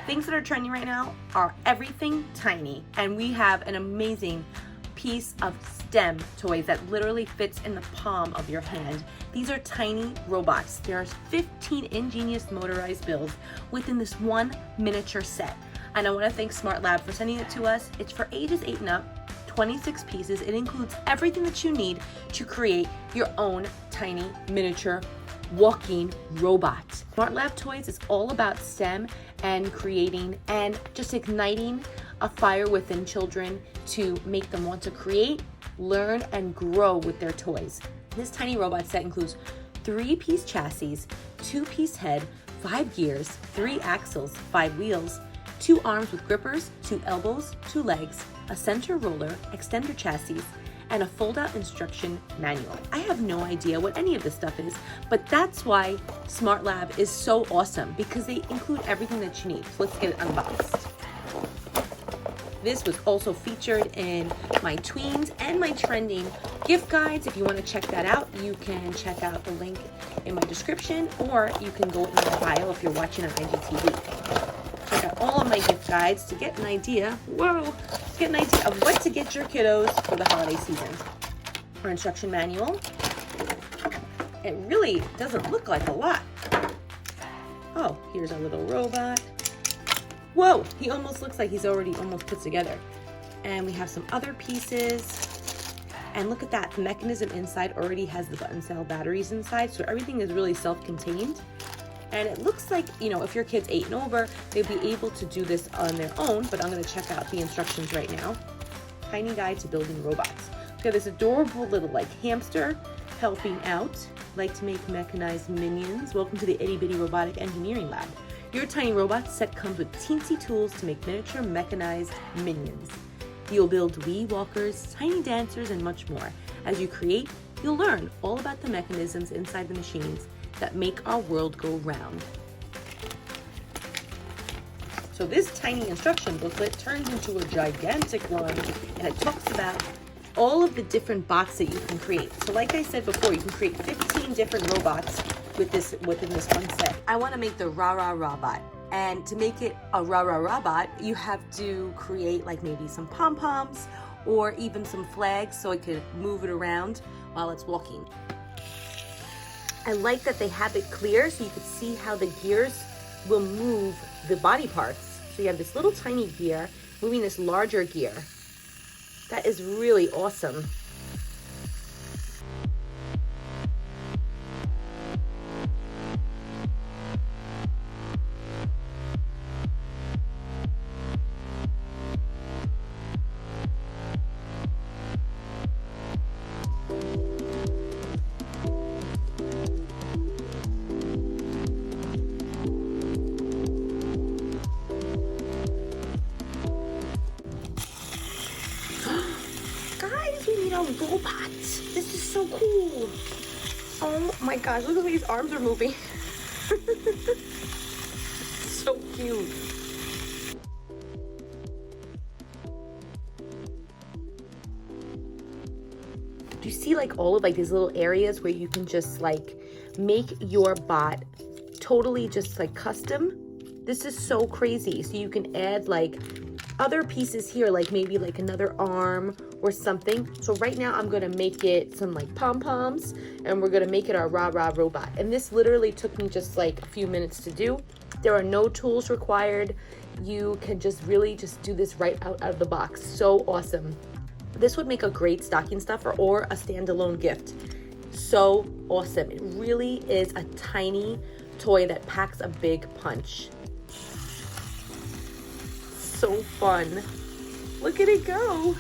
Things that are trending right now are everything tiny, and we have an amazing piece of STEM toys that literally fits in the palm of your hand. These are tiny robots. There's 15 ingenious motorized builds within this one miniature set. And I want to thank Smart Lab for sending it to us. It's for ages 8 and up, 26 pieces. It includes everything that you need to create your own tiny miniature walking robot. Smart Lab Toys is all about STEM and creating and just igniting a fire within children to make them want to create, learn, and grow with their toys. This tiny robot set includes 3-piece chassis, 2-piece head, 5 gears, 3 axles, 5 wheels, 2 arms with grippers, 2 elbows, 2 legs, a center roller, extender chassis, and a fold-out instruction manual. I have no idea what any of this stuff is, but that's why Smart Lab is so awesome, because they include everything that you need. So let's get it unboxed. This was also featured in my tweens and my trending gift guides. If you want to check that out, you can check out the link in my description, or you can go in my bio if you're watching on IGTV. Check out all of my gift guides to get an idea, of what to get your kiddos for the holiday season. Our instruction manual. It really doesn't look like a lot. Oh, here's our little robot. Whoa, he almost looks like he's already almost put together. And we have some other pieces. And look at that, the mechanism inside already has the button cell batteries inside, so everything is really self-contained. And it looks like, you know, if your kid's 8 and over, they'd be able to do this on their own, but I'm gonna check out the instructions right now. Tiny Guide to Building Robots. We have this adorable little like hamster helping out. Like to make mechanized minions. Welcome to the Itty Bitty Robotic Engineering Lab. Your tiny robot set comes with teensy tools to make miniature mechanized minions. You'll build wee walkers, tiny dancers, and much more. As you create, you'll learn all about the mechanisms inside the machines that make our world go round. So this tiny instruction booklet turns into a gigantic one, and it talks about all of the different bots that you can create. So like I said before, you can create 15 different robots within this one set. I want to make the Rah-Rah Robot. And to make it a Rah-Rah Robot, you have to create like maybe some pom-poms or even some flags so it can move it around while it's walking. I like that they have it clear so you can see how the gears will move the body parts. So you have this little tiny gear moving this larger gear. That is really awesome. A robot. This is so cool. Oh my gosh, look at the way his arms are moving. So cute. Do you see like all of like these little areas where you can just like make your bot totally just like custom? This is so crazy. So you can add like other pieces here, like maybe like another arm or something. So right now I'm gonna make it some like pom-poms, and we're gonna make it our Rah-Rah Robot. And this literally took me just like a few minutes to do. There are no tools required. You can just really just do this right out of the box. So awesome. This would make a great stocking stuffer or a standalone gift. So awesome. It really is a tiny toy that packs a big punch. So fun. Look at it go.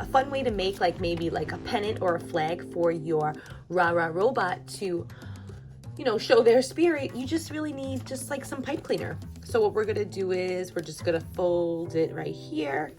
A fun way to make like maybe like a pennant or a flag for your Rah-Rah Robot to, you know, show their spirit. You just really need just like some pipe cleaner. So what we're gonna do is we're just gonna fold it right here.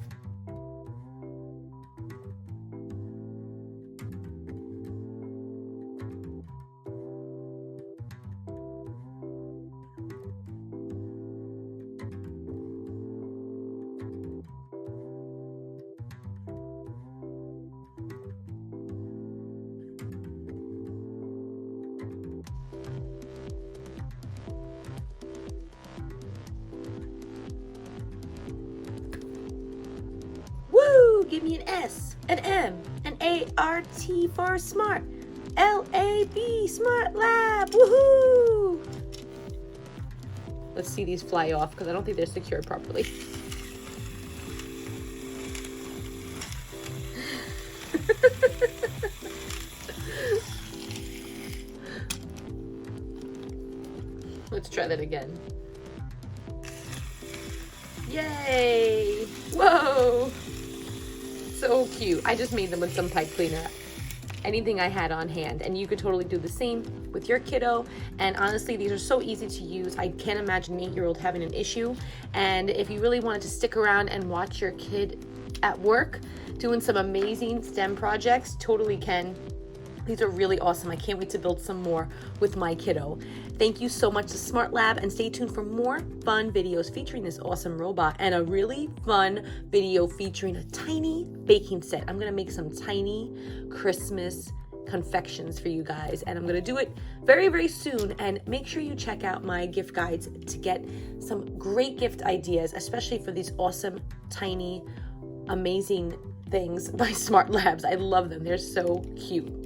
give me an S, an M, an A-R-T for smart. L-A-B, Smart Lab, woohoo! Let's see these fly off because I don't think they're secured properly. Let's try that again. Yay! Whoa! So cute. I just made them with some pipe cleaner. Anything I had on hand, and you could totally do the same with your kiddo. And honestly, these are so easy to use. I can't imagine an 8-year-old having an issue. And if you really wanted to stick around and watch your kid at work doing some amazing STEM projects, totally can. These are really awesome. I can't wait to build some more with my kiddo. Thank you so much to Smart Lab, and stay tuned for more fun videos featuring this awesome robot and a really fun video featuring a tiny baking set. I'm gonna make some tiny Christmas confections for you guys, and I'm gonna do it very, very soon. And make sure you check out my gift guides to get some great gift ideas, especially for these awesome, tiny, amazing things by Smart Labs. I love them. They're so cute.